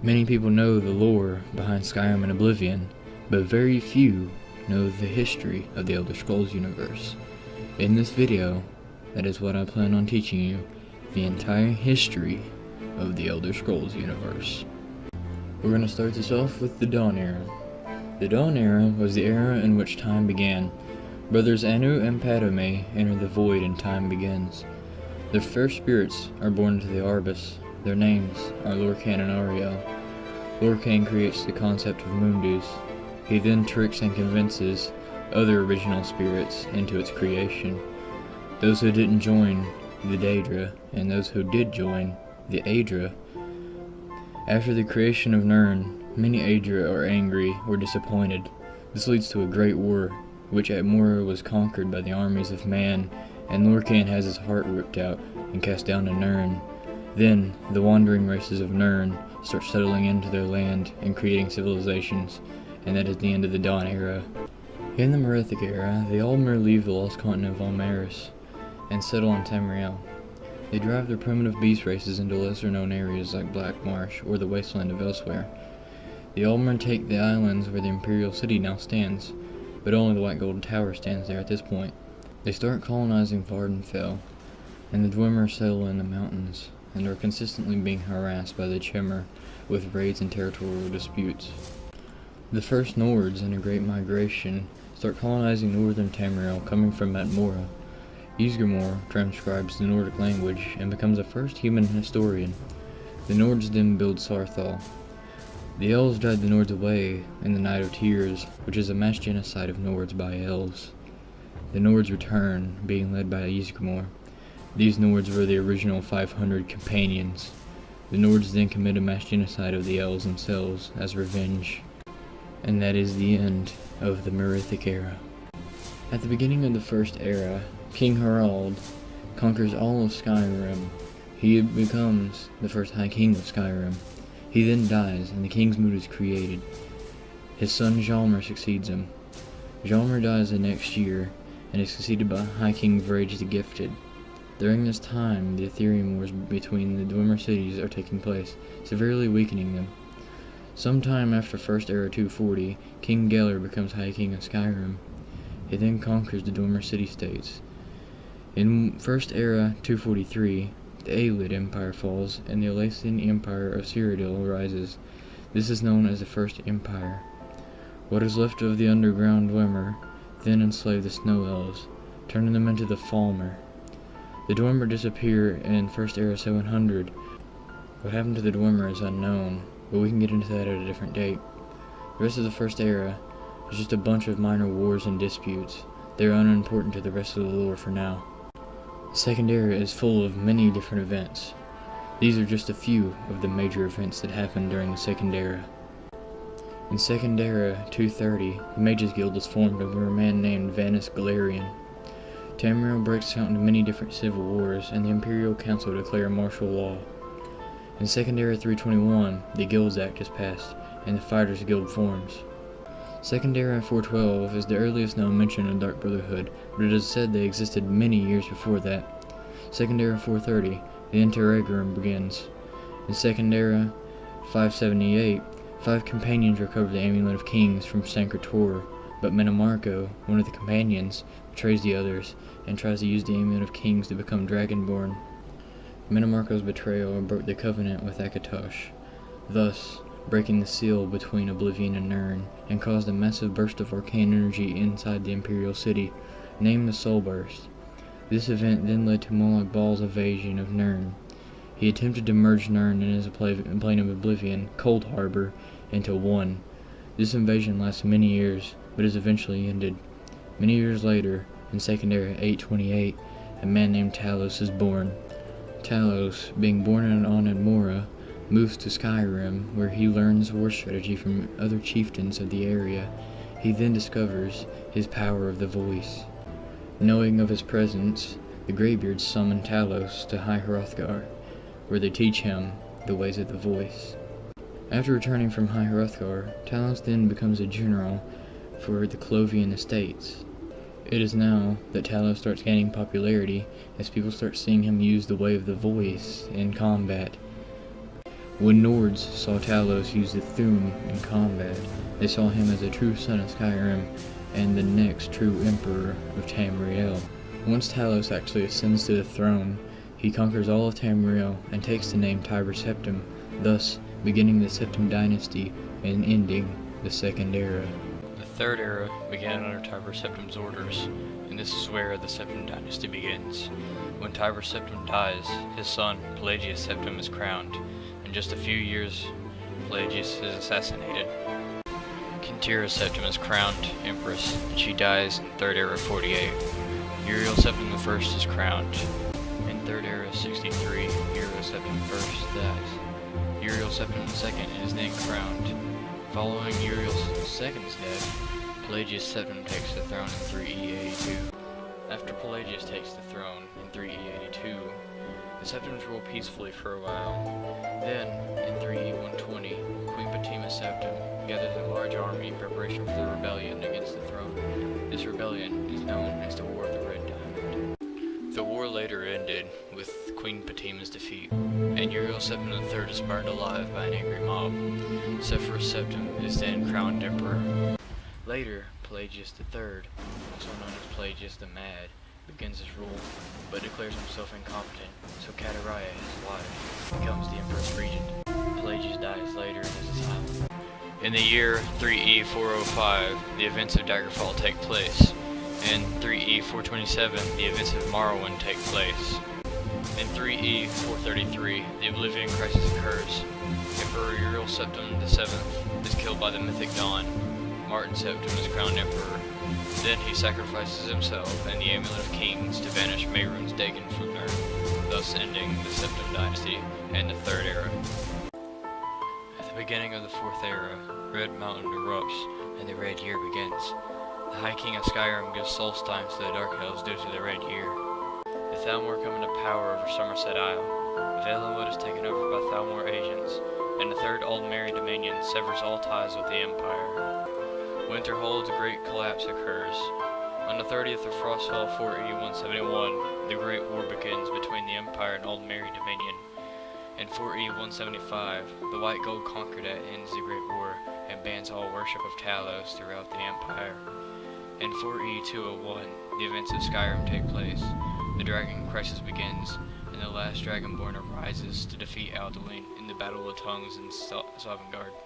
Many people know the lore behind Skyrim and Oblivion, but very few know the history of the Elder Scrolls universe. In this video, that is what I plan on teaching you, the entire history of the Elder Scrolls universe. We're going to start this off with the Dawn Era. The Dawn Era was the era in which time began. Brothers Anu and Padme enter the void and time begins. Their first spirits are born into the Arbus. Their names are Lorkhan and Ariel. Lorkhan creates the concept of Mundus. He then tricks and convinces other original spirits into its creation. Those who didn't join the Daedra, and those who did join the Aedra. After the creation of Nirn, many Aedra are angry or disappointed. This leads to a great war, which at Mora was conquered by the armies of man, and Lorkhan has his heart ripped out and cast down to Nirn. Then, the wandering races of Nirn start settling into their land and creating civilizations, and that is the end of the Dawn Era. In the Merethic Era, the Aldmer leave the lost continent of Almaris and settle on Tamriel. They drive their primitive beast races into lesser-known areas like Black Marsh or the wasteland of Elsewhere. The Aldmer take the islands where the Imperial City now stands, but only the White Golden Tower stands there at this point. They start colonizing Vvardenfell, and the Dwemer settle in the mountains, and are consistently being harassed by the Chimmer with raids and territorial disputes. The first Nords in a great migration start colonizing northern Tamriel, coming from Mount Mora. Ysgramor transcribes the Nordic language and becomes the first human historian. The Nords then build Saarthal. The Elves drive the Nords away in the Night of Tears, which is a mass genocide of Nords by Elves. The Nords return, being led by Ysgramor. These Nords were the original 500 companions. The Nords then commit a mass genocide of the Elves themselves as revenge. And that is the end of the Merethic Era. At the beginning of the First Era, King Harald conquers all of Skyrim. He becomes the first High King of Skyrim. He then dies, and the King's Mood is created. His son Hjalmar succeeds him. Hjalmar dies the next year, and is succeeded by High King Vrage the Gifted. During this time, the Ethereum Wars between the Dwemer cities are taking place, severely weakening them. Sometime after First Era 240, King Geller becomes High King of Skyrim. He then conquers the Dwemer city-states. In First Era 243, the Aelid Empire falls, and the Alassian Empire of Cyrodiil arises. This is known as the First Empire. What is left of the underground Dwemer then enslave the Snow Elves, turning them into the Falmer. The Dwemer disappear in First Era 700. What happened to the Dwemer is unknown, but we can get into that at a different date. The rest of the First Era is just a bunch of minor wars and disputes. They are unimportant to the rest of the lore for now. The Second Era is full of many different events. These are just a few of the major events that happened during the Second Era. In Second Era 230, the Mages Guild is formed over a man named Vanus Galerion. Tamriel breaks out into many different civil wars, and the Imperial Council declare martial law. In Second Era 321, the Guilds Act is passed, and the Fighters Guild forms. Second Era 412 is the earliest known mention of Dark Brotherhood, but it is said they existed many years before that. Second Era 430, the Interregnum begins. In Second Era 578, 5 companions recover the Amulet of Kings from Sancre Tor, but Menomarco, one of the companions, betrays the others and tries to use the Amulet of Kings to become Dragonborn. Menomarco's betrayal broke the covenant with Akatosh, thus breaking the seal between Oblivion and Nirn, and caused a massive burst of arcane energy inside the Imperial City, named the Soul Burst. This event then led to Molag Bal's invasion of Nirn. He attempted to merge Nirn and his plane of Oblivion, Cold Harbor, into one. This invasion lasted many years, but is eventually ended. Many years later, in Second Era 828, a man named Talos is born. Talos, being born on Admora, moves to Skyrim, where he learns war strategy from other chieftains of the area. He then discovers his power of the voice. Knowing of his presence, the Greybeards summon Talos to High Hrothgar, where they teach him the ways of the voice. After returning from High Hrothgar, Talos then becomes a general for the Clovian estates. It is now that Talos starts gaining popularity as people start seeing him use the way of the voice in combat. When Nords saw Talos use the Thu'um in combat, they saw him as a true son of Skyrim and the next true emperor of Tamriel. Once Talos actually ascends to the throne, he conquers all of Tamriel and takes the name Tiber Septim, thus beginning the Septim Dynasty and ending the Second Era. The Third Era began under Tiber Septim's orders, and this is where the Septim Dynasty begins. When Tiber Septim dies, his son Pelagius Septim is crowned. In just a few years, Pelagius is assassinated. Quintera Septim is crowned Empress, and she dies in Third Era 48. Uriel Septim I is crowned. In Third Era 63, Uriel Septim I dies. Uriel Septim II is then crowned. Following Uriel II's death, Pelagius Septim takes the throne in 3E82. After Pelagius takes the throne in 3E82, the Septims rule peacefully for a while. Then, in 3E120, Queen Fatima Septim gathers a large army in preparation for the rebellion against the throne. This rebellion is known as the War of the Red Diamond. The war later ended with Queen Fatima's defeat, and Uriel Septim III is burned alive by an angry mob. Sepphoris Septim is then crowned emperor. Later, Pelagius III, also known as Pelagius the Mad, begins his rule, but declares himself incompetent, so Catariah, his wife, becomes the emperor's regent. Pelagius dies later in his asylum. In the year 3E405, the events of Daggerfall take place. In 3E427, the events of Morrowind take place. In 3E433, the Oblivion Crisis occurs. Emperor Uriel Septim VII is killed by the Mythic Dawn. Martin Septim is crowned emperor. Then he sacrifices himself and the Amulet of Kings to banish Mehrunes Dagon from Nurn, thus ending the Septim Dynasty and the Third Era. At the beginning of the Fourth Era, Red Mountain erupts and the Red Year begins. The High King of Skyrim gives Solstheim to the Dark Elves due to the Red Year. The Thalmor come into power over Somerset Isle. Valenwood is taken over by Thalmor agents, and the Third Aldmeri Dominion severs all ties with the Empire. Winterhold's Great Collapse occurs. On the 30th of Frostfell 4E171, the Great War begins between the Empire and Aldmeri Dominion. In 4E175, the White Gold Concordat ends the Great War and bans all worship of Talos throughout the Empire. In 4E201, the events of Skyrim take place. The Dragon Crisis begins, and the last Dragonborn arises to defeat Alduin in the Battle of Tongues in Sovngarde.